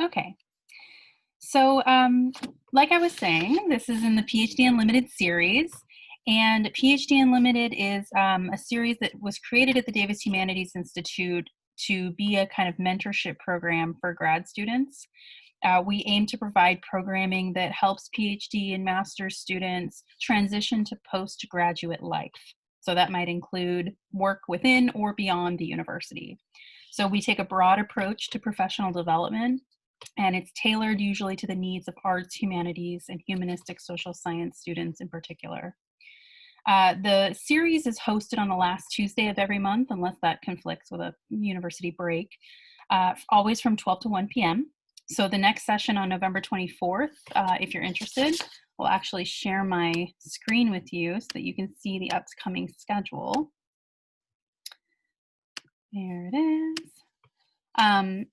Okay. So, like I was saying, this is in the PhD Unlimited series. And PhD Unlimited is a series that was created at the Davis Humanities Institute to be a kind of mentorship program for grad students. We aim to provide programming that helps PhD and master's students transition to postgraduate life. So that might include work within or beyond the university. So we take a broad approach to professional development, and it's tailored usually to the needs of arts, humanities, and humanistic social science students in particular. The series is hosted on the last Tuesday of every month, unless that conflicts with a university break, always from 12 to 1 p.m. So the next session on November 24th, if you're interested, we'll actually share my screen with you so that you can see the upcoming schedule. There it is.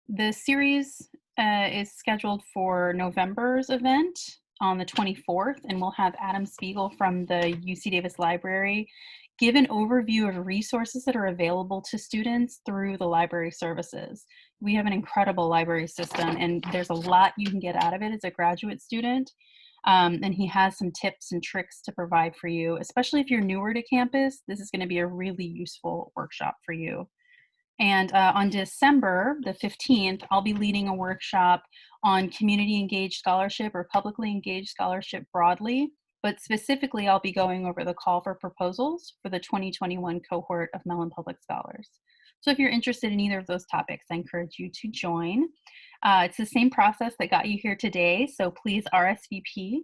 The series is scheduled for November's event on the 24th, and we'll have Adam Spiegel from the UC Davis Library give an overview of resources that are available to students through the library services. We have an incredible library system, and there's a lot you can get out of it as a graduate student. And he has some tips and tricks to provide for you, especially if you're newer to campus. This is going to be a really useful workshop for you. And on December the 15th, I'll be leading a workshop on community engaged scholarship or publicly engaged scholarship broadly, but specifically I'll be going over the call for proposals for the 2021 cohort of Mellon Public Scholars. So if you're interested in either of those topics, I encourage you to join. It's the same process that got you here today, so please RSVP.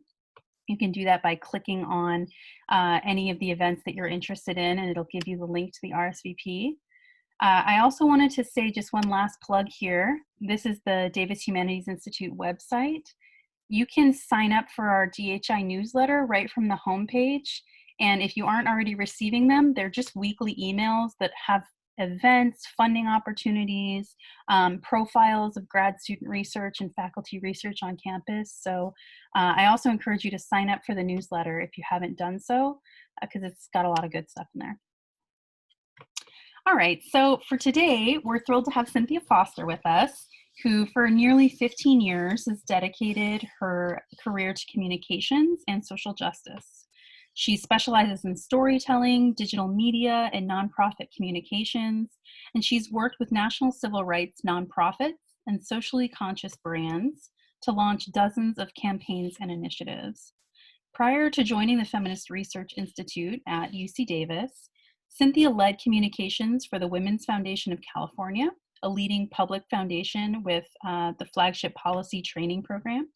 You can do that by clicking on any of the events that you're interested in, and it'll give you the link to the RSVP. I also wanted to say just one last plug here. This is the Davis Humanities Institute website. You can sign up for our DHI newsletter right from the homepage. And if you aren't already receiving them, they're just weekly emails that have events, funding opportunities, profiles of grad student research and faculty research on campus. So I also encourage you to sign up for the newsletter if you haven't done so, because it's got a lot of good stuff in there. All right, so for today, we're thrilled to have Cynthia Foster with us, who for nearly 15 years has dedicated her career to communications and social justice. She specializes in storytelling, digital media, and nonprofit communications, and she's worked with national civil rights nonprofits and socially conscious brands to launch dozens of campaigns and initiatives. Prior to joining the Feminist Research Institute at UC Davis, Cynthia led communications for the Women's Foundation of California, a leading public foundation with the flagship policy training program,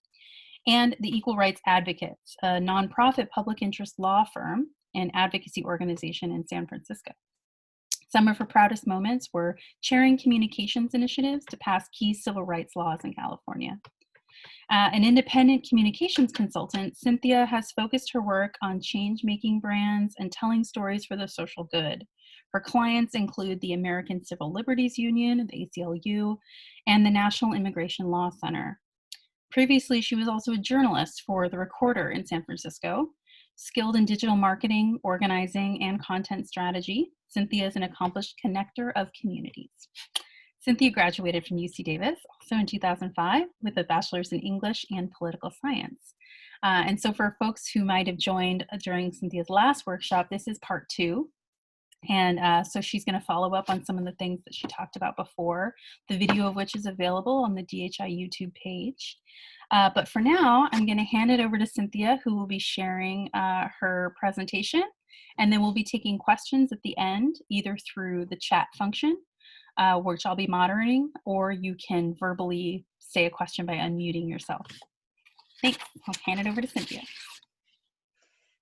and the Equal Rights Advocates, a nonprofit public interest law firm and advocacy organization in San Francisco. Some of her proudest moments were chairing communications initiatives to pass key civil rights laws in California. An independent communications consultant, Cynthia has focused her work on change-making brands and telling stories for the social good. Her clients include the American Civil Liberties Union, the ACLU, and the National Immigration Law Center. Previously, she was also a journalist for The Recorder in San Francisco. Skilled in digital marketing, organizing, and content strategy, Cynthia is an accomplished connector of communities. Cynthia graduated from UC Davis, also in 2005, with a bachelor's in English and political science. And so for folks who might have joined during Cynthia's last workshop, this is part 2. And so she's going to follow up on some of the things that she talked about before, the video of which is available on the DHI YouTube page. But for now, I'm going to hand it over to Cynthia, who will be sharing her presentation. And then we'll be taking questions at the end, either through the chat function, which I'll be moderating, or you can verbally say a question by unmuting yourself. Thanks. I'll hand it over to Cynthia.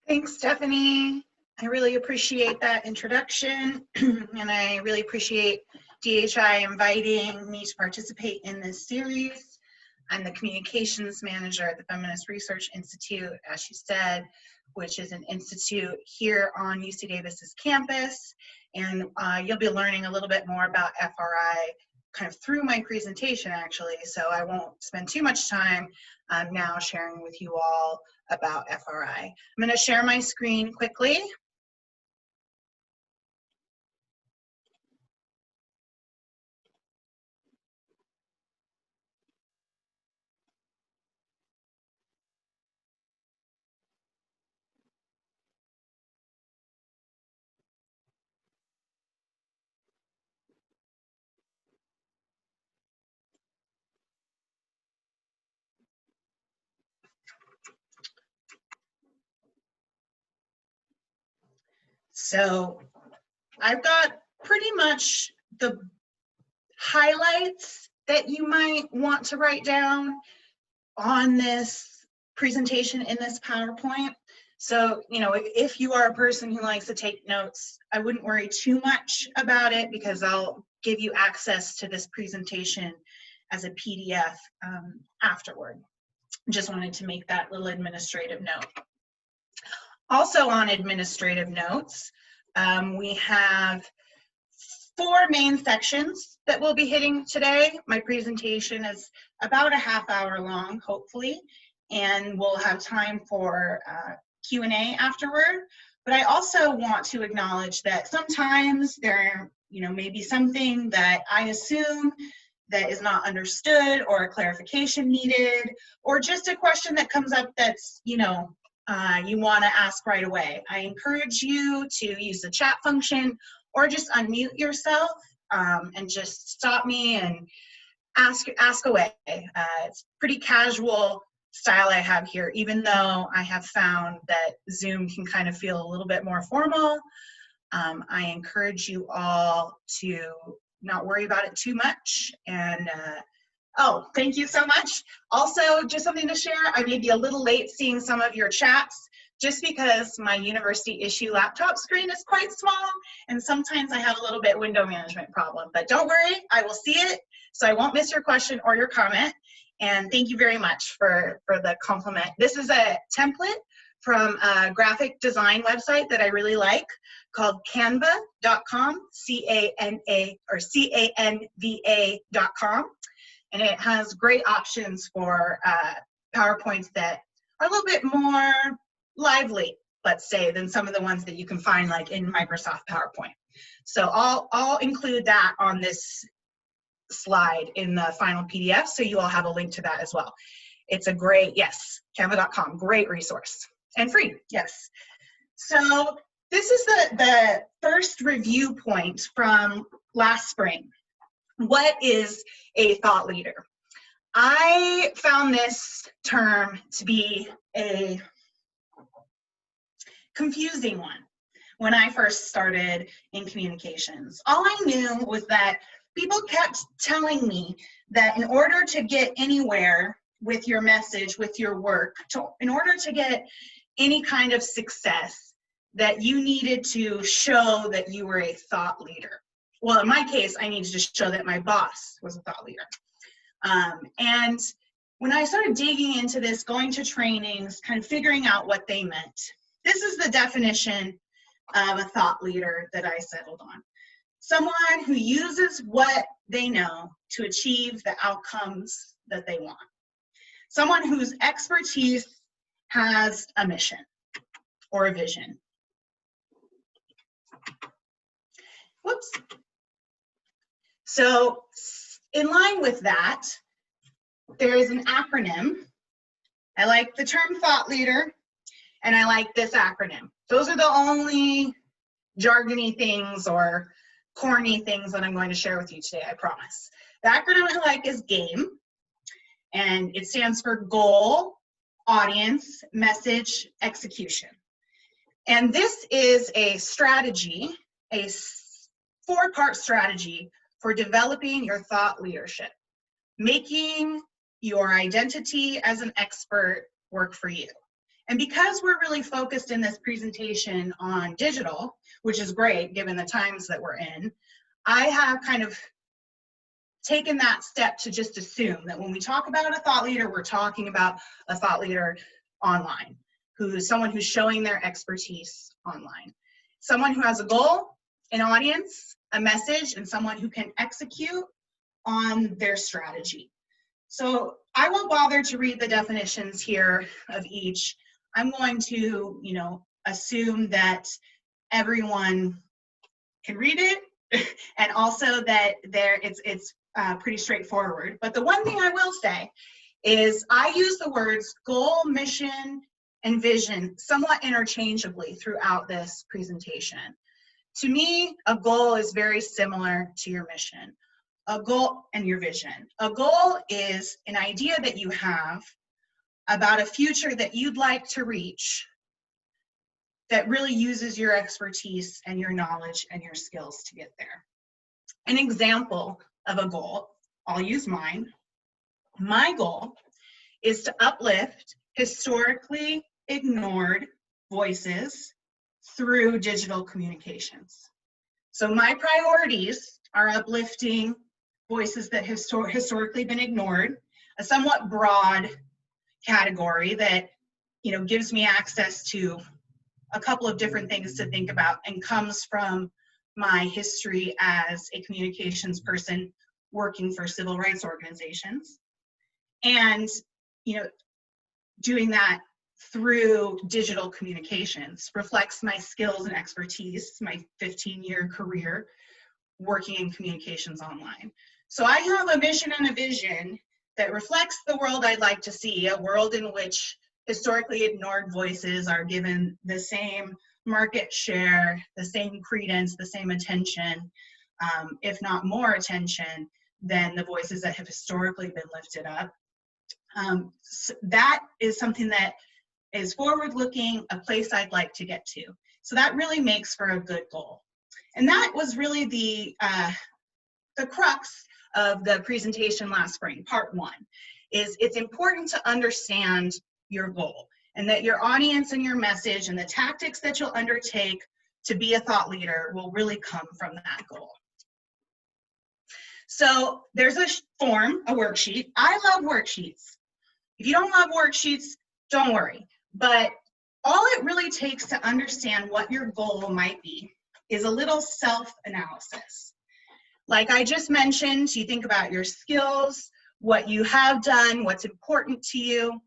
Thanks, Stephanie. I really appreciate that introduction, and I really appreciate DHI inviting me to participate in this series. I'm the communications manager at the Feminist Research Institute, as she said, which is an institute here on UC Davis's campus. And you'll be learning a little bit more about FRI kind of through my presentation, actually, so I won't spend too much time now sharing with you all about FRI. I'm going to share my screen quickly. So I've got pretty much the highlights that you might want to write down on this presentation in this PowerPoint. So, if you are a person who likes to take notes, I wouldn't worry too much about it because I'll give you access to this presentation as a PDF afterward. Just wanted to make that little administrative note. Also on administrative notes, we have 4 main sections that we'll be hitting today. My presentation is about a half hour long, hopefully, and we'll have time for Q&A afterward. But I also want to acknowledge that sometimes there, may be something that I assume that is not understood, or a clarification needed, or just a question that comes up that's, you want to ask right away. I encourage you to use the chat function or just unmute yourself and just stop me and ask away. It's pretty casual style I have here, even though I have found that Zoom can kind of feel a little bit more formal. I encourage you all to not worry about it too much. And oh, thank you so much. Also, just something to share, I may be a little late seeing some of your chats just because my university issue laptop screen is quite small, and sometimes I have a little bit window management problem. But don't worry, I will see it, so I won't miss your question or your comment. And thank you very much for the compliment. This is a template from a graphic design website that I really like called canva.com, canva.com. And it has great options for PowerPoints that are a little bit more lively, let's say, than some of the ones that you can find like in Microsoft PowerPoint. So I'll include that on this slide in the final PDF, so you all have a link to that as well. It's a great, yes, canva.com, great resource. And free, yes. So this is the first review point from last spring. What is a thought leader? I found this term to be a confusing one when I first started in communications. All I knew was that people kept telling me that in order to get anywhere with your message, with your work, in order to get any kind of success, that you needed to show that you were a thought leader. Well, in my case, I needed to show that my boss was a thought leader. And when I started digging into this, going to trainings, kind of figuring out what they meant, this is the definition of a thought leader that I settled on. Someone who uses what they know to achieve the outcomes that they want. Someone whose expertise has a mission or a vision. Whoops. So in line with that, there is an acronym. I like the term thought leader, and I like this acronym. Those are the only jargony things or corny things that I'm going to share with you today, I promise. The acronym I like is GAME, and it stands for goal, audience, message, execution. And this is a strategy, a 4-part strategy for developing your thought leadership, making your identity as an expert work for you. And because we're really focused in this presentation on digital, which is great given the times that we're in, I have kind of taken that step to just assume that when we talk about a thought leader, we're talking about a thought leader online, someone who's showing their expertise online. Someone who has a goal, an audience, a message, and someone who can execute on their strategy. So I won't bother to read the definitions here of each. I'm going to, assume that everyone can read it, and also that it's pretty straightforward. But the one thing I will say is I use the words goal, mission, and vision somewhat interchangeably throughout this presentation. To me, a goal is very similar to your mission. A goal and your vision. A goal is an idea that you have about a future that you'd like to reach that really uses your expertise and your knowledge and your skills to get there. An example of a goal, I'll use mine. My goal is to uplift historically ignored voices through digital communications. So my priorities are uplifting voices that have historically been ignored, a somewhat broad category that, you know, gives me access to a couple of different things to think about and comes from my history as a communications person working for civil rights organizations. And, you know, doing that through digital communications reflects my skills and expertise, my 15-year career working in communications online. So I have a mission and a vision that reflects the world I'd like to see, a world in which historically ignored voices are given the same market share, the same credence, the same attention, if not more attention than the voices that have historically been lifted up. So that is something that is forward-looking, a place I'd like to get to. So that really makes for a good goal. And that was really the crux of the presentation last spring, part one, is it's important to understand your goal and that your audience and your message and the tactics that you'll undertake to be a thought leader will really come from that goal. So there's a form, a worksheet. I love worksheets. If you don't love worksheets, don't worry. But all it really takes to understand what your goal might be is a little self-analysis. Like I just mentioned, you think about your skills, what you have done, what's important to you.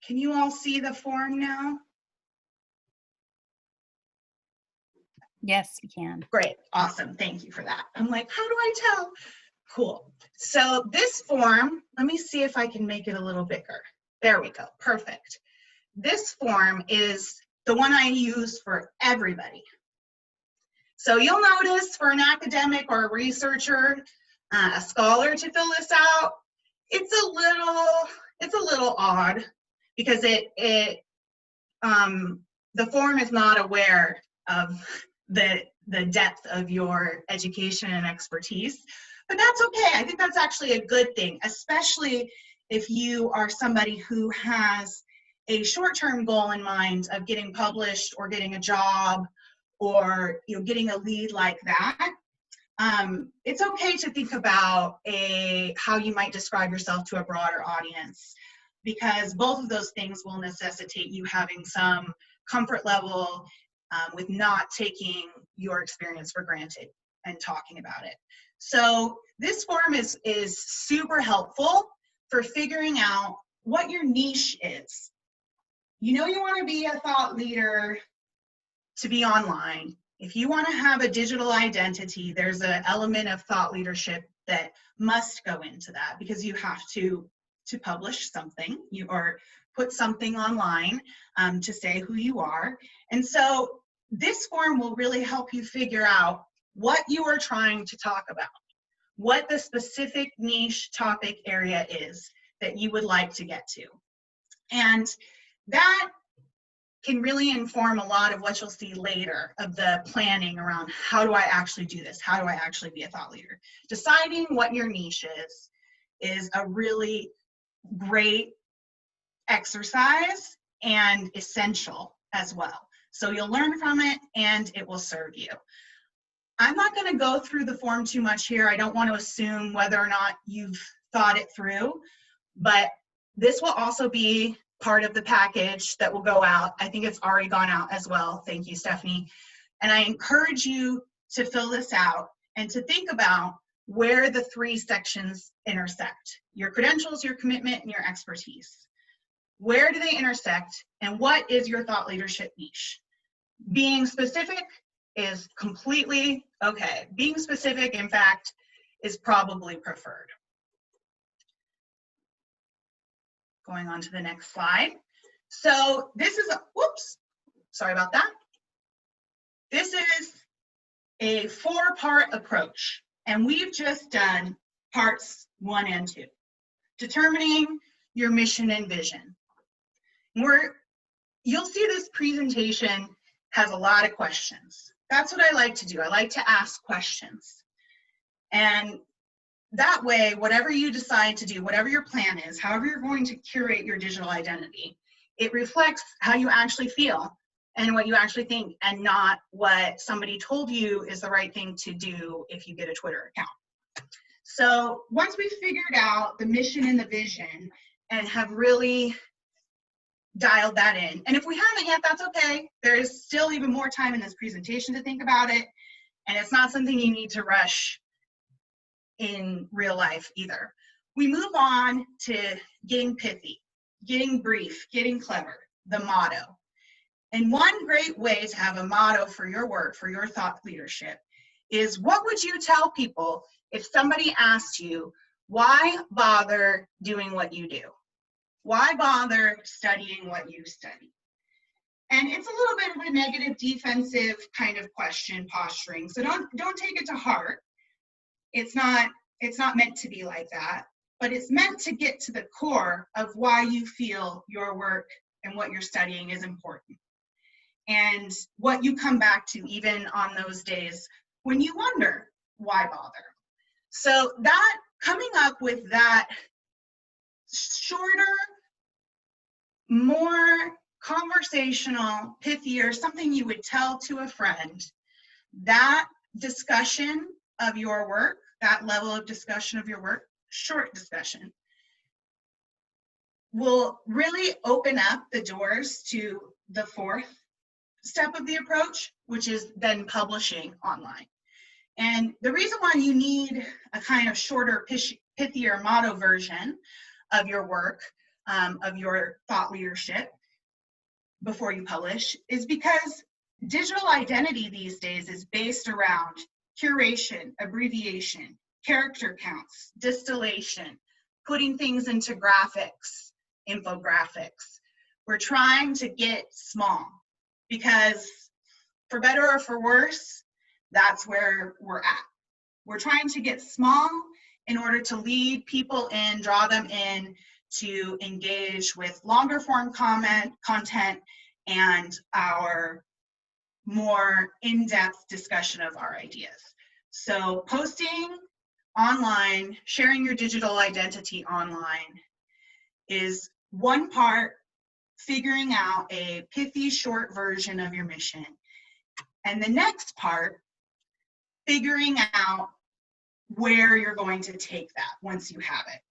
Can you all see the form now? Yes, we can. Great, awesome, thank you for that. I'm like, how do I tell? Cool. So this form, let me see if I can make it a little bigger. There we go, perfect. This form is the one I use for everybody. So you'll notice for an academic or a researcher, a scholar to fill this out, it's a little odd because the form is not aware of the depth of your education and expertise, but that's okay. I think that's actually a good thing, especially if you are somebody who has a short-term goal in mind of getting published or getting a job or, you know, getting a lead like that. It's okay to think about how you might describe yourself to a broader audience, because both of those things will necessitate you having some comfort level with not taking your experience for granted and talking about it. So this form is super helpful for figuring out what your niche is. You know, you want to be a thought leader to be online. If you want to have a digital identity, there's an element of thought leadership that must go into that, because you have to publish something, or put something online to say who you are. And so this form will really help you figure out what you are trying to talk about, what the specific niche topic area is that you would like to get to. And that can really inform a lot of what you'll see later of the planning around how do I actually do this? How do I actually be a thought leader? Deciding what your niche is a really great exercise and essential as well. So you'll learn from it and it will serve you. I'm not going to go through the form too much here. I don't want to assume whether or not you've thought it through, but this will also be part of the package that will go out. I think it's already gone out as well. Thank you, Stephanie. And I encourage you to fill this out and to think about where the three sections intersect: your credentials, your commitment, and your expertise. Where do they intersect, and what is your thought leadership niche? Being specific is completely okay. Being specific, in fact, is probably preferred. Going on to the next slide. So this is whoops, sorry about that. This is a 4-part approach, and we've just done parts 1 and 2. Determining your mission and vision. We're you'll see this presentation has a lot of questions. That's what I like to do. I like to ask questions. And that way, whatever you decide to do, whatever your plan is, however you're going to curate your digital identity, it reflects how you actually feel and what you actually think, and not what somebody told you is the right thing to do if you get a Twitter account. So once we've figured out the mission and the vision and have really dialed that in, and if we haven't yet, that's okay. There is still even more time in this presentation to think about it, and it's not something you need to rush in real life either. We move on to getting pithy, getting brief, getting clever, the motto. And one great way to have a motto for your work, for your thought leadership, is what would you tell people if somebody asked you, why bother doing what you do? Why bother studying what you study? And it's a little bit of a negative, defensive kind of question, posturing. So don't take it to heart. It's not meant to be like that, but it's meant to get to the core of why you feel your work and what you're studying is important, and what you come back to even on those days when you wonder why bother. So that, coming up with that shorter, more conversational, pithier, something you would tell to a friend, that discussion of your work, that level of discussion of your work, short discussion, will really open up the doors to the fourth step of the approach, which is then publishing online. And the reason why you need a kind of shorter, pithier motto version of your work, of your thought leadership before you publish, is because digital identity these days is based around curation, abbreviation, character counts, distillation, putting things into graphics, infographics. We're trying to get small because, for better or for worse, that's where we're at. We're trying to get small in order to lead people in, draw them in to engage with longer form content and our more in-depth discussion of our ideas. So posting online, sharing your digital identity online is one part, figuring out a pithy short version of your mission. And the next part, figuring out where you're going to take that once you have it.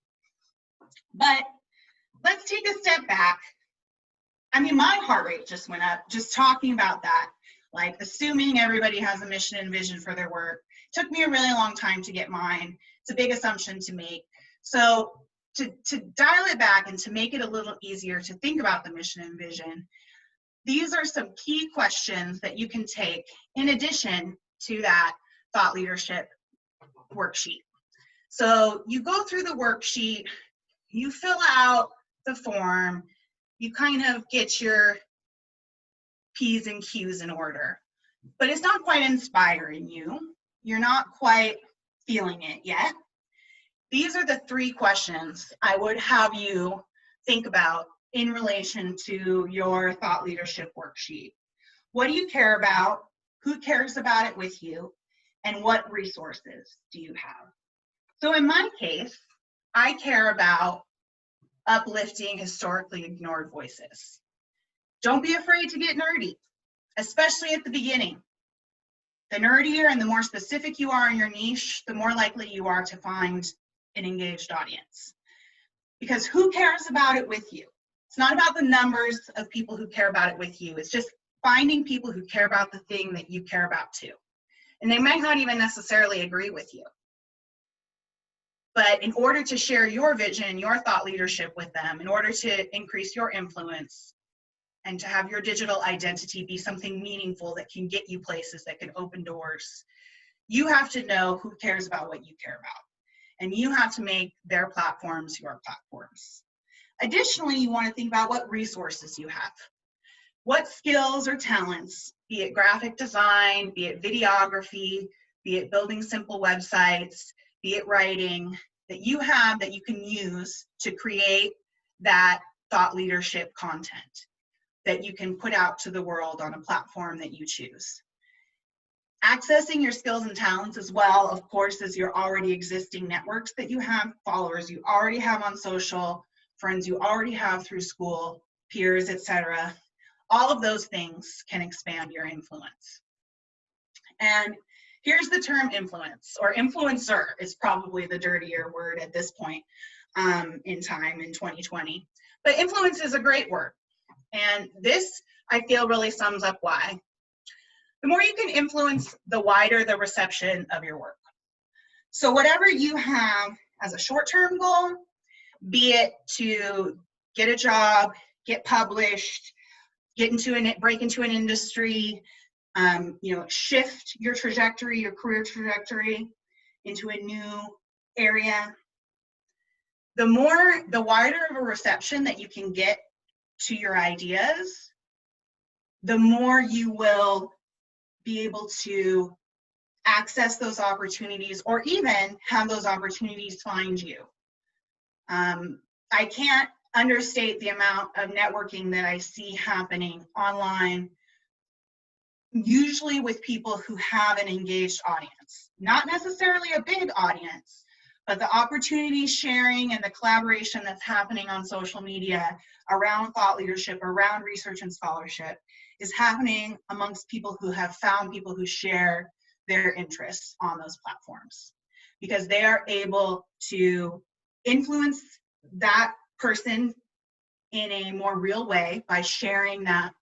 But let's take a step back. I mean, my heart rate just went up just talking about that, like assuming everybody has a mission and vision for their work. It took me a really long time to get mine. It's a big assumption to make. So to dial it back and to make it a little easier to think about the mission and vision, these are some key questions that you can take in addition to that thought leadership worksheet. So you go through the worksheet, you fill out the form, you kind of get your P's and Q's in order, but it's not quite inspiring you. You're not quite feeling it yet. These are the three questions I would have you think about in relation to your thought leadership worksheet. What do you care about? Who cares about it with you? And what resources do you have? So in my case, I care about uplifting historically ignored voices. Don't be afraid to get nerdy, especially at the beginning. The nerdier and the more specific you are in your niche, the more likely you are to find an engaged audience. Because who cares about it with you? It's not about the numbers of people who care about it with you. It's just finding people who care about the thing that you care about too. And they might not even necessarily agree with you. But in order to share your vision, your thought leadership with them, in order to increase your influence and to have your digital identity be something meaningful that can get you places, that can open doors, you have to know who cares about what you care about. And you have to make their platforms your platforms. Additionally, you want to think about what resources you have. What skills or talents, be it graphic design, be it videography, be it building simple websites, be it writing, that you have that you can use to create that thought leadership content. that you can put out to the world on a platform that you choose. Accessing your skills and talents as well, of course, as your already existing networks that you have, followers you already have on social, friends you already have through school, peers, etc. All of those things can expand your influence. And here's the term influence, or influencer is probably the dirtier word at this point in time in 2020. But influence is a great word. And this, I feel, really sums up why. The more you can influence, the wider the reception of your work. So whatever you have as a short-term goal, be it to get a job, get published, break into an industry, shift your trajectory, your career trajectory into a new area. The wider of a reception that you can get to your ideas, the more you will be able to access those opportunities, or even have those opportunities find you. I can't understate the amount of networking that I see happening online, usually with people who have an engaged audience. Not necessarily a big audience, but the opportunity sharing and the collaboration that's happening on social media around thought leadership, around research and scholarship, is happening amongst people who have found people who share their interests on those platforms, because they are able to influence that person in a more real way by sharing that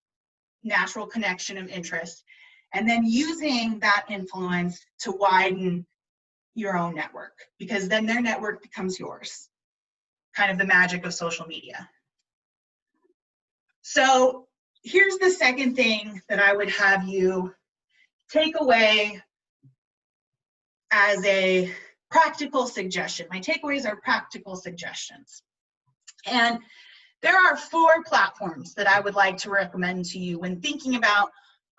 natural connection of interest, and then using that influence to widen your own network, because then their network becomes yours. Kind of the magic of social media. So here's the second thing that I would have you take away as a practical suggestion. My takeaways are practical suggestions. And there are 4 platforms that I would like to recommend to you when thinking about,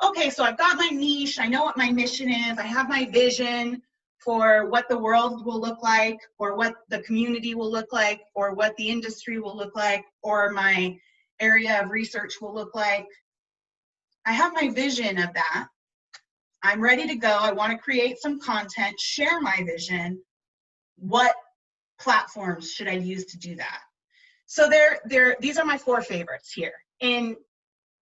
okay, so I've got my niche, I know what my mission is, I have my vision for what the world will look like, or what the community will look like, or what the industry will look like, or my area of research will look like. I have my vision of that. I'm ready to go. I want to create some content, share my vision. What platforms should I use to do that? So these are my 4 favorites here, in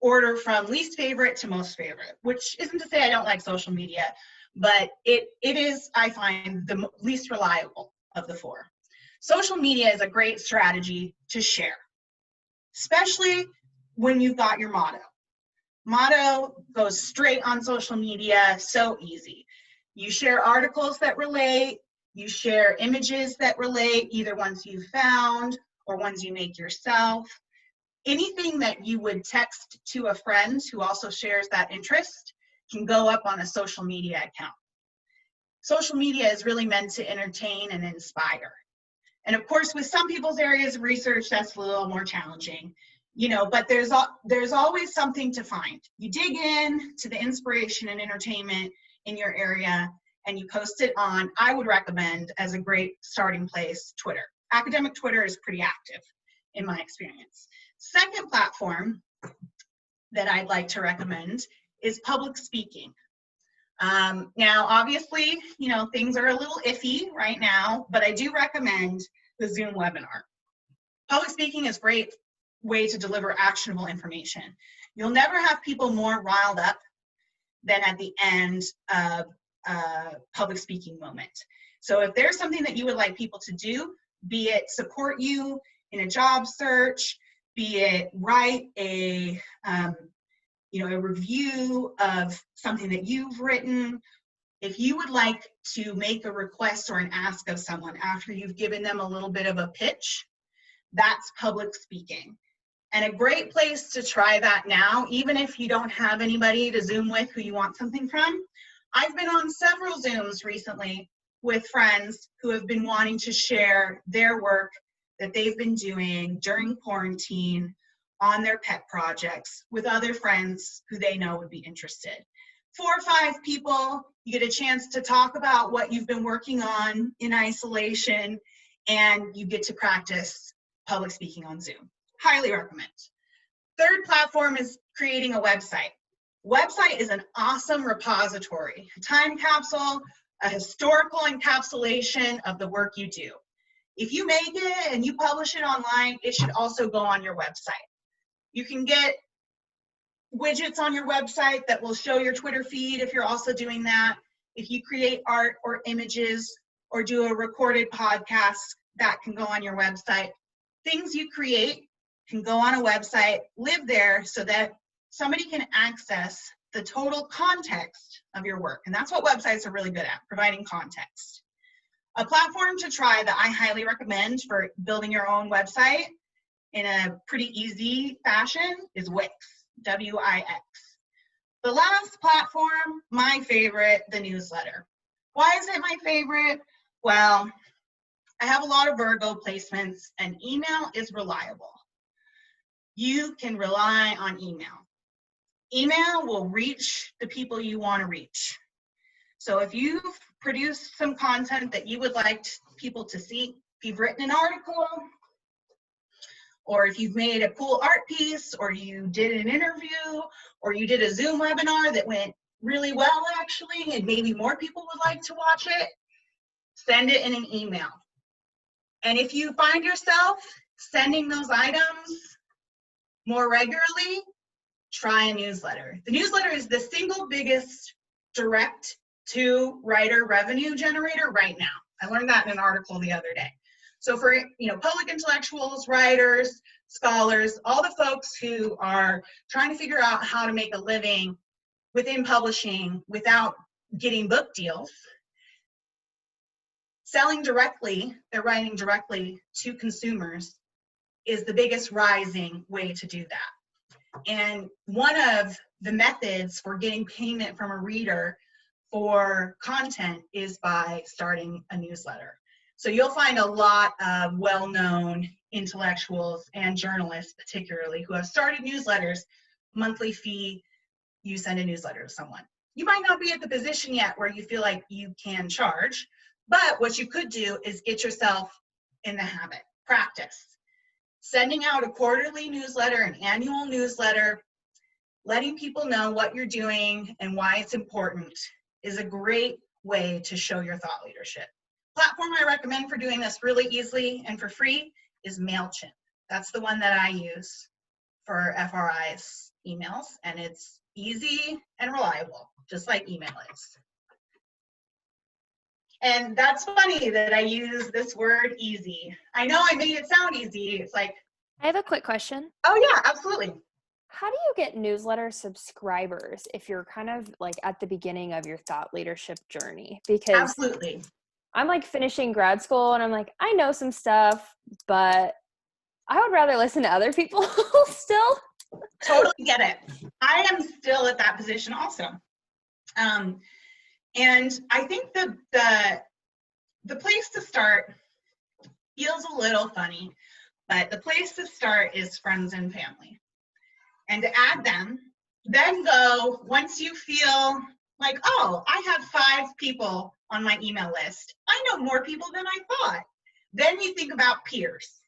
order from least favorite to most favorite, which isn't to say I don't like social media, but it is, I find, the least reliable of the 4. Social media is a great strategy to share, especially when you've got your motto. Motto goes straight on social media, so easy. You share articles that relate, you share images that relate, either ones you've found or ones you make yourself. Anything that you would text to a friend who also shares that interest can go up on a social media account. Social media is really meant to entertain and inspire. And of course, with some people's areas of research, that's a little more challenging, but there's always something to find. You dig in to the inspiration and entertainment in your area, and you post it on, I would recommend, as a great starting place, Twitter. Academic Twitter is pretty active in my experience. Second platform that I'd like to recommend is public speaking. Now, obviously, things are a little iffy right now, but I do recommend the Zoom webinar. Public speaking is a great way to deliver actionable information. You'll never have people more riled up than at the end of a public speaking moment. So if there's something that you would like people to do, be it support you in a job search, be it write a review of something that you've written, if you would like to make a request or an ask of someone after you've given them a little bit of a pitch, that's public speaking. And a great place to try that now, even if you don't have anybody to Zoom with who you want something from. I've been on several Zooms recently with friends who have been wanting to share their work that they've been doing during quarantine on their pet projects with other friends who they know would be interested. 4 or 5 people, you get a chance to talk about what you've been working on in isolation, and you get to practice public speaking on Zoom. Highly recommend. Third platform is creating a website. Website is an awesome repository, a time capsule, a historical encapsulation of the work you do. If you make it and you publish it online, it should also go on your website. You can get widgets on your website that will show your Twitter feed if you're also doing that. If you create art or images or do a recorded podcast, that can go on your website. Things you create can go on a website, live there so that somebody can access the total context of your work. And that's what websites are really good at, providing context. A platform to try that I highly recommend for building your own website in a pretty easy fashion is Wix, W-I-X. The last platform, my favorite, the newsletter. Why is it my favorite? Well, I have a lot of Virgo placements and email is reliable. You can rely on email. Email will reach the people you want to reach. So if you've produced some content that you would like people to see, if you've written an article, or if you've made a cool art piece, or you did an interview, or you did a Zoom webinar that went really well actually, and maybe more people would like to watch it, send it in an email. And if you find yourself sending those items more regularly, try a newsletter. The newsletter is the single biggest direct to writer revenue generator right now. I learned that in an article the other day. So for public intellectuals, writers, scholars, all the folks who are trying to figure out how to make a living within publishing without getting book deals, selling directly, they're writing directly to consumers is the biggest rising way to do that. And one of the methods for getting payment from a reader for content is by starting a newsletter. So you'll find a lot of well-known intellectuals and journalists particularly who have started newsletters, monthly fee, you send a newsletter to someone. You might not be at the position yet where you feel like you can charge, but what you could do is get yourself in the habit, practice. Sending out a quarterly newsletter, an annual newsletter, letting people know what you're doing and why it's important is a great way to show your thought leadership. Platform I recommend for doing this really easily and for free is MailChimp. That's the one that I use for FRI's emails, and it's easy and reliable, just like email is. And that's funny that I use this word easy. I know I made it sound easy. It's like, I have a quick question. oh yeah, absolutely. How do you get newsletter subscribers if you're kind of like at the beginning of your thought leadership journey? Because Absolutely. I'm like finishing grad school and I'm like, I know some stuff, but I would rather listen to other people still. Totally get it. I am still at that position also. And I think the place to start feels a little funny, but the place to start is friends and family. And to add them, then go, once you feel like, oh, I have 5 people on my email list. I know more people than I thought. Then you think about peers.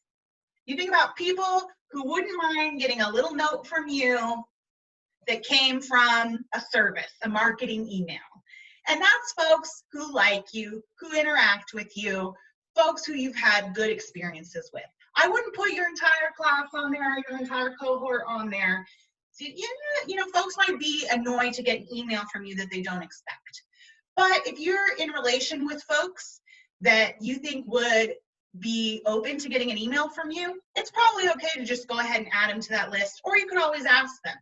You think about people who wouldn't mind getting a little note from you that came from a service, a marketing email. And that's folks who like you, who interact with you, folks who you've had good experiences with. I wouldn't put your entire class on there, your entire cohort on there. So, folks might be annoyed to get an email from you that they don't expect. But if you're in relation with folks that you think would be open to getting an email from you, it's probably okay to just go ahead and add them to that list, or you could always ask them.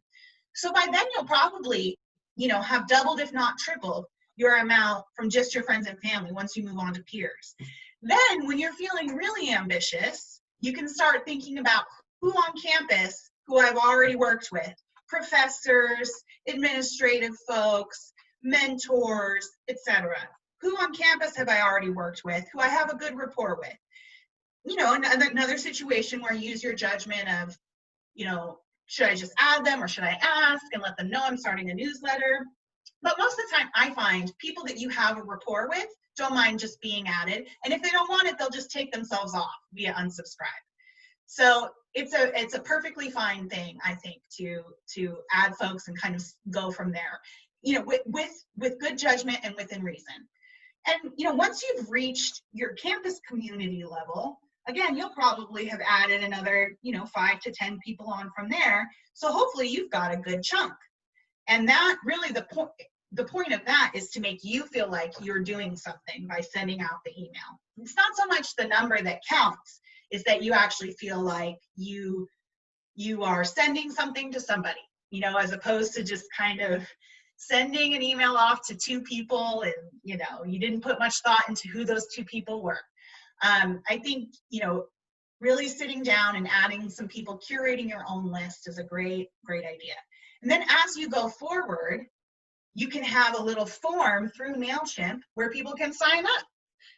So by then you'll probably, have doubled, if not tripled, your amount from just your friends and family once you move on to peers. Then when you're feeling really ambitious, you can start thinking about who on campus who I've already worked with, professors, administrative folks, mentors, etc. Who on campus have I already worked with, who I have a good rapport with? Another situation where you use your judgment of, should I just add them or should I ask and let them know I'm starting a newsletter? But most of the time I find people that you have a rapport with don't mind just being added. And if they don't want it, they'll just take themselves off via unsubscribe. So it's a perfectly fine thing, I think, to add folks and kind of go from there, with good judgment and within reason. And once you've reached your campus community level, again, you'll probably have added another 5 to 10 people on from there. So hopefully you've got a good chunk. And that really, the point of that is to make you feel like you're doing something by sending out the email. It's not so much the number that counts, is that you actually feel like you are sending something to somebody, as opposed to just kind of sending an email off to 2 people and you didn't put much thought into who those 2 people were. I think really sitting down and adding some people, curating your own list is a great idea. And then as you go forward, you can have a little form through MailChimp where people can sign up.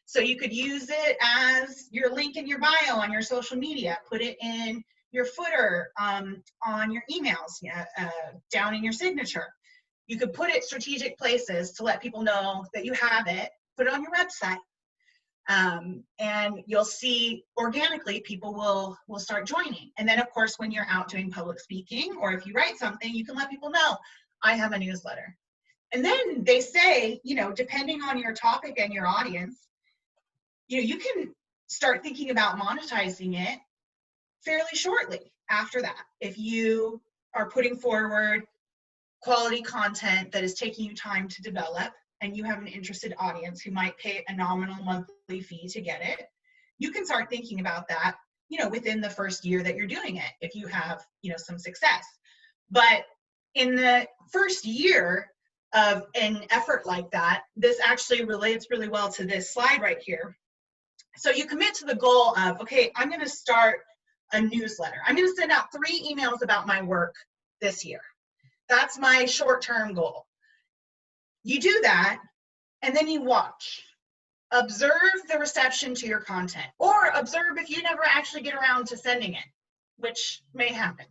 So you could use it as your link in your bio on your social media, put it in your footer on your emails, down in your signature. You could put it strategic places to let people know that you have it, put it on your website. And you'll see organically people will start joining. And then of course, when you're out doing public speaking, or if you write something, you can let people know, I have a newsletter. And then they say, depending on your topic and your audience, you can start thinking about monetizing it fairly shortly after that. If you are putting forward quality content that is taking you time to develop, and you have an interested audience who might pay a nominal monthly fee to get it, you can start thinking about that, within the first year that you're doing it, if you have, some success. But in the first year of an effort like that, this actually relates really well to this slide right here. So you commit to the goal of, okay, I'm going to start a newsletter. I'm going to send out 3 emails about my work this year. That's my short-term goal. You do that, and then you watch. Observe the reception to your content, or observe if you never actually get around to sending it, which may happen.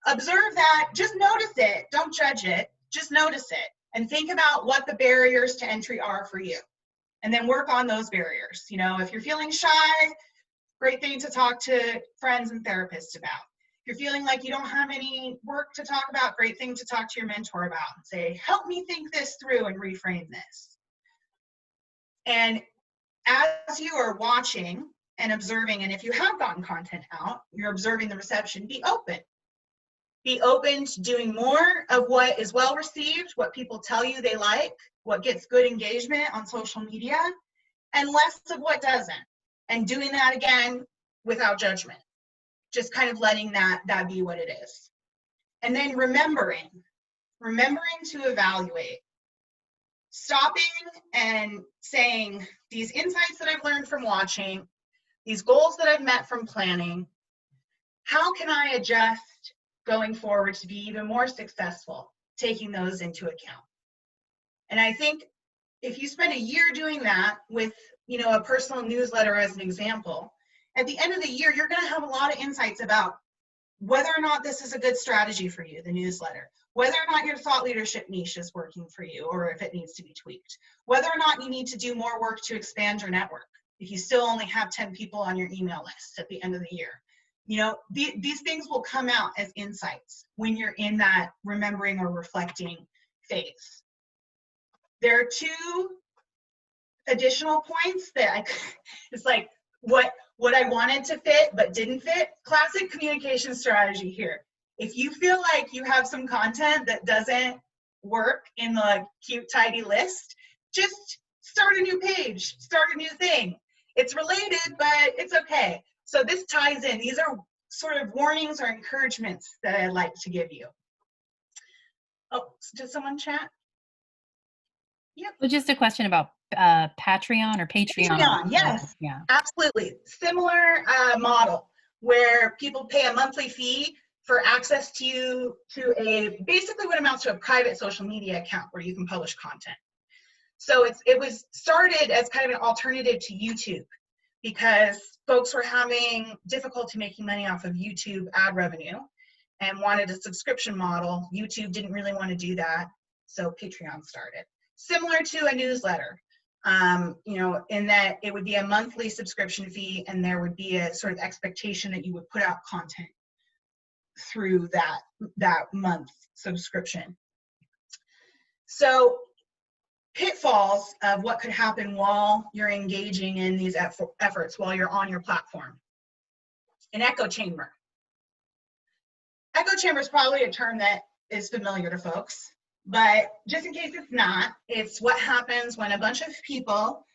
Observe that, just notice it, don't judge it, just notice it, and think about what the barriers to entry are for you. And then work on those barriers. If you're feeling shy, great thing to talk to friends and therapists about. If you're feeling like you don't have any work to talk about, great thing to talk to your mentor about and say, help me think this through and reframe this. And as you are watching and observing, and if you have gotten content out, you're observing the reception, be open. Be open to doing more of what is well received, what people tell you they like, what gets good engagement on social media, and less of what doesn't. And doing that again without judgment. Just kind of letting that be what it is. And then remembering to evaluate. Stopping and saying, these insights that I've learned from watching, these goals that I've met from planning, how can I adjust going forward to be even more successful, taking those into account? And I think if you spend a year doing that with, a personal newsletter as an example, at the end of the year, you're going to have a lot of insights about whether or not this is a good strategy for you, the newsletter, whether or not your thought leadership niche is working for you, or if it needs to be tweaked, whether or not you need to do more work to expand your network if you still only have 10 people on your email list at the end of the year. These things will come out as insights when you're in that remembering or reflecting phase. There are 2 additional points that it's like what I wanted to fit but didn't fit. Classic communication strategy here. If you feel like you have some content that doesn't work in the cute, tidy list, just start a new page, start a new thing. It's related, but it's okay. So this ties in. These are sort of warnings or encouragements that I'd like to give you. Oh, did someone chat? Yep. So just a question about Patreon or Patreon. Patreon, yes, yeah, absolutely. Similar model where people pay a monthly fee for access to a basically what amounts to a private social media account where you can publish content. So it was started as kind of an alternative to YouTube because folks were having difficulty making money off of YouTube ad revenue and wanted a subscription model. YouTube didn't really want to do that, so Patreon started. Similar to a newsletter. you know, in that it would be a monthly subscription fee, and there would be a sort of expectation that you would put out content through that month subscription. So pitfalls of what could happen while you're engaging in these efforts, while you're on your platform. An echo chamber. Echo chamber is probably a term that is familiar to folks, but just in case it's not, it's what happens when a bunch of people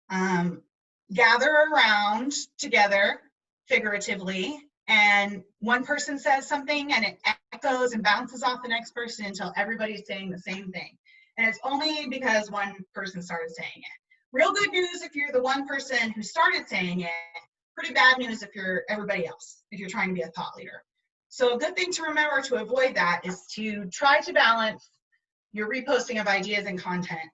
gather around together, figuratively, and one person says something and it echoes and bounces off the next person until everybody's saying the same thing. And it's only because one person started saying it. Real good news if you're the one person who started saying it, pretty bad news if you're everybody else, if you're trying to be a thought leader. So a good thing to remember to avoid that is to try to balance your reposting of ideas and content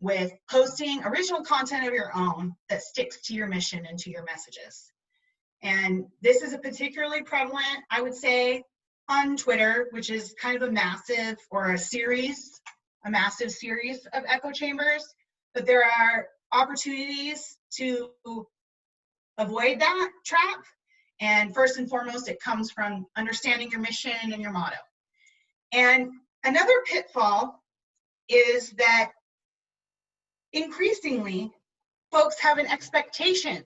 with posting original content of your own that sticks to your mission and to your messages. And this is a particularly prevalent, I would say, on Twitter, which is kind of a massive series of echo chambers. But there are opportunities to avoid that trap. And first and foremost, it comes from understanding your mission and your motto. And another pitfall is that increasingly, folks have an expectation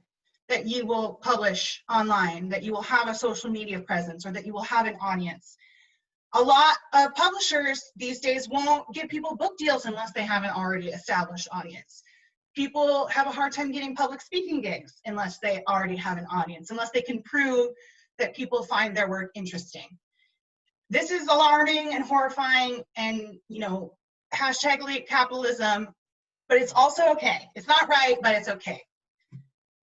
that you will publish online, that you will have a social media presence, or that you will have an audience. A lot of publishers these days won't give people book deals unless they have an already established audience. People have a hard time getting public speaking gigs unless they already have an audience, unless they can prove that people find their work interesting. This is alarming and horrifying and, you know, hashtag elite capitalism, but it's also okay. It's not right, but it's okay.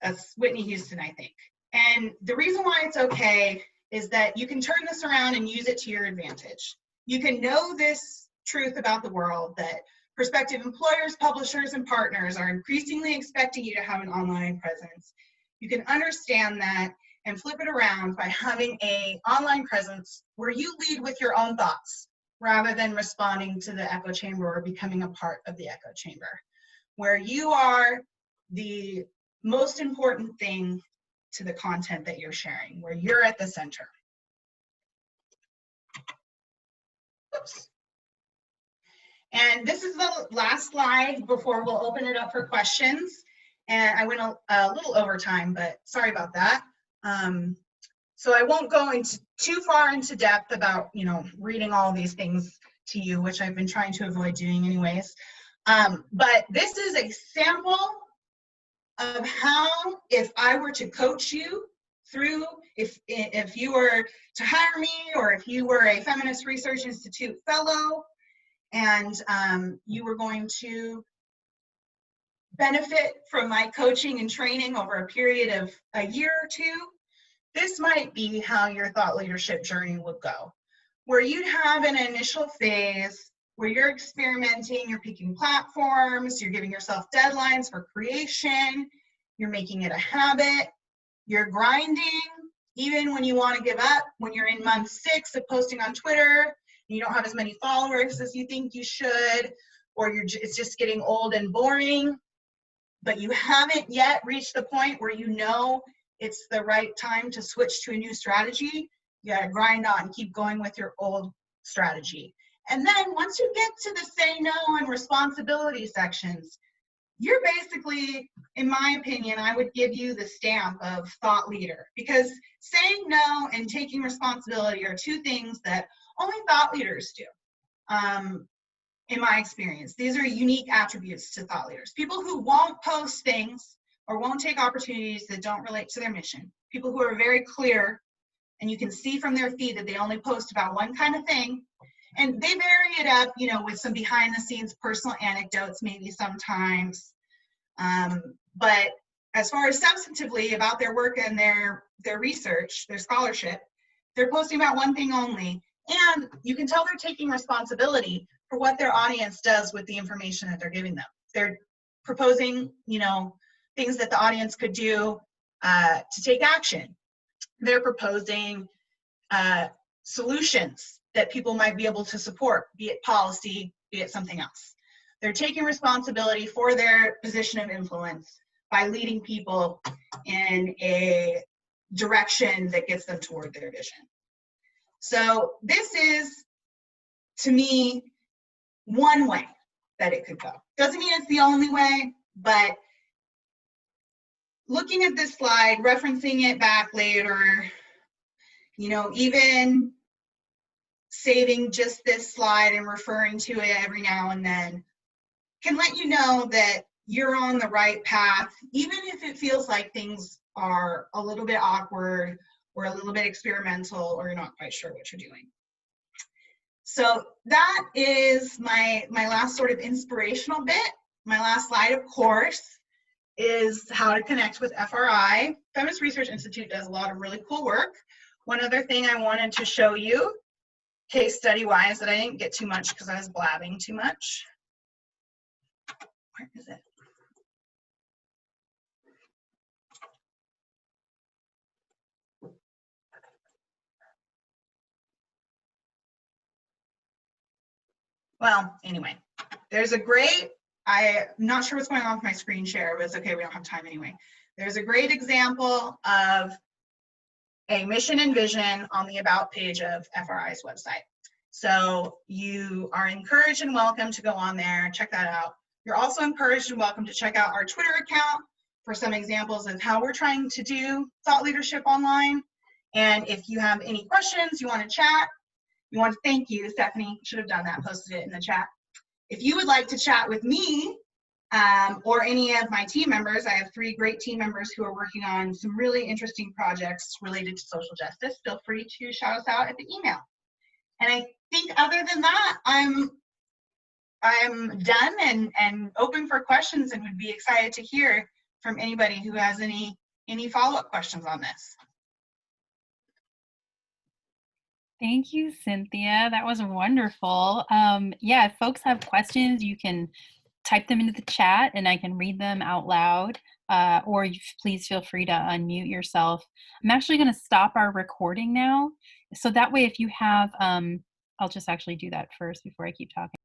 That's Whitney Houston, I think. And the reason why it's okay is that you can turn this around and use it to your advantage. You can know this truth about the world, that prospective employers, publishers, and partners are increasingly expecting you to have an online presence. You can understand that and flip it around by having an online presence where you lead with your own thoughts rather than responding to the echo chamber or becoming a part of the echo chamber, where you are the most important thing to the content that you're sharing, where you're at the center. Oops. And this is the last slide before we'll open it up for questions. And I went a little over time, but sorry about that. So I won't go into too far into depth about, you know, reading all these things to you, which I've been trying to avoid doing anyways. But this is a sample of how, if I were to coach you through, if you were to hire me, or if you were a Feminist Research Institute fellow, and you were going to benefit from my coaching and training over a period of a year or two, this might be how your thought leadership journey would go, where you'd have an initial phase where you're experimenting, you're picking platforms, you're giving yourself deadlines for creation, you're making it a habit, you're grinding, even when you want to give up, when you're in month 6 of posting on Twitter, and you don't have as many followers as you think you should, or it's just getting old and boring, but you haven't yet reached the point where you know it's the right time to switch to a new strategy. You gotta grind on, keep going with your old strategy. And then once you get to the say no and responsibility sections, you're basically, in my opinion, I would give you the stamp of thought leader, because saying no and taking responsibility are two things that only thought leaders do. In my experience, these are unique attributes to thought leaders. People who won't post things or won't take opportunities that don't relate to their mission. People who are very clear, and you can see from their feed that they only post about one kind of thing. And they vary it up, you know, with some behind the scenes personal anecdotes, maybe sometimes. But as far as substantively about their work and their research, their scholarship, they're posting about one thing only. And you can tell they're taking responsibility for what their audience does with the information that they're giving them. They're proposing, you know, things that the audience could do to take action. They're proposing solutions that people might be able to support, be it policy, be it something else. They're taking responsibility for their position of influence by leading people in a direction that gets them toward their vision. So this is, to me, one way that it could go. Doesn't mean it's the only way, but looking at this slide, referencing it back later, you know, even saving just this slide and referring to it every now and then can let you know that you're on the right path, even if it feels like things are a little bit awkward or a little bit experimental or you're not quite sure what you're doing. So that is my last sort of inspirational bit. My last slide, of course, is how to connect with FRI. Feminist Research Institute does a lot of really cool work. One other thing I wanted to show you, case study wise, that I didn't get too much because I was blabbing too much. Where is it? Well, anyway, there's a great, I'm not sure what's going on with my screen share, but it's okay, we don't have time anyway. There's a great example of a mission and vision on the About page of FRI's website. So you are encouraged and welcome to go on there, check that out. You're also encouraged and welcome to check out our Twitter account for some examples of how we're trying to do thought leadership online. And if you have any questions, you want to chat, you want to thank you, Stephanie should have done that, posted it in the chat. If you would like to chat with me or any of my team members, I have 3 great team members who are working on some really interesting projects related to social justice. Feel free to shout us out at the email. And I think other than that, I'm done and open for questions and would be excited to hear from anybody who has any follow-up questions on this. Thank you, Cynthia. That was wonderful. Yeah, if folks have questions, you can type them into the chat and I can read them out loud, or you please feel free to unmute yourself. I'm actually going to stop our recording now. So that way, if you have, I'll just actually do that first before I keep talking.